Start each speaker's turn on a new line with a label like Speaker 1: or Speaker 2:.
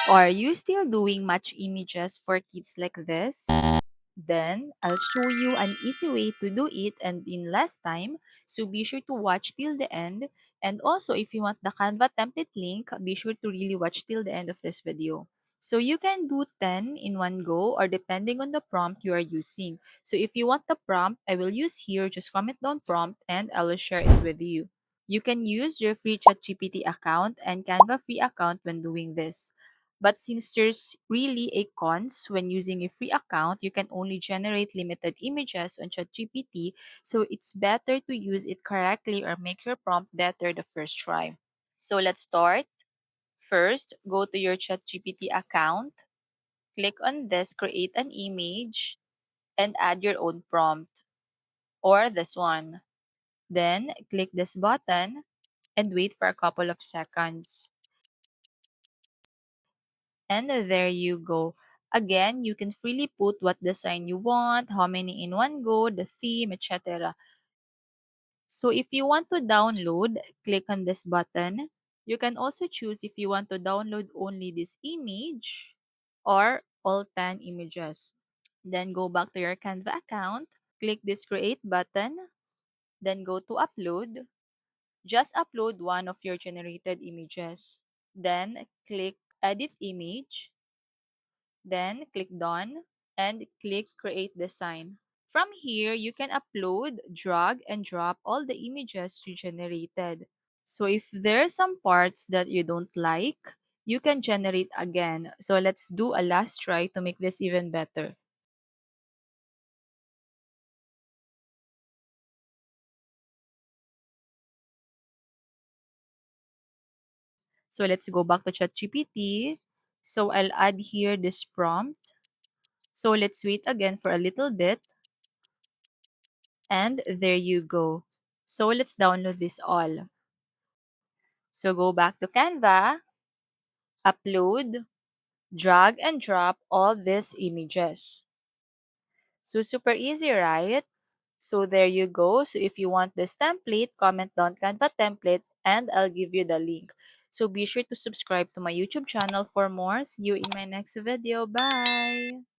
Speaker 1: Are you still doing match images for kids like this? Then I'll show you an easy way to do it and in less time. So be sure to watch till the end. And also, if you want the Canva template link, be sure to really watch till the end of this video. So you can do 10 in one go or depending on the prompt you are using. So if you want the prompt I will use here, just comment down prompt and I will share it with you. You can use your free ChatGPT account and Canva free account when doing this. But since there's really a cons when using a free account, you can only generate limited images on ChatGPT, so it's better to use it correctly or make your prompt better the first try. So let's start. First, go to your ChatGPT account, click on this create an image, and add your own prompt, or this one. Then, click this button and wait for a couple of seconds. And there you go. Again, you can freely put what design you want, how many in one go, the theme, etc. So if you want to download, click on this button. You can also choose if you want to download only this image or all 10 images. Then go back to your Canva account, click this create button, then go to upload. Just upload one of your generated images. Then click edit image. Then click Done and click Create Design. From here, you can upload, drag, and drop all the images you generated. So if there are some parts that you don't like, you can generate again. So let's do a last try to make this even better. So let's go back to ChatGPT. So I'll add here this prompt. So let's wait again for a little bit. And there you go. So let's download this all. So go back to Canva, upload, drag and drop all these images. So super easy, right? So there you go. So if you want this template, comment down Canva template and I'll give you the link. So be sure to subscribe to my YouTube channel for more. See you in my next video. Bye!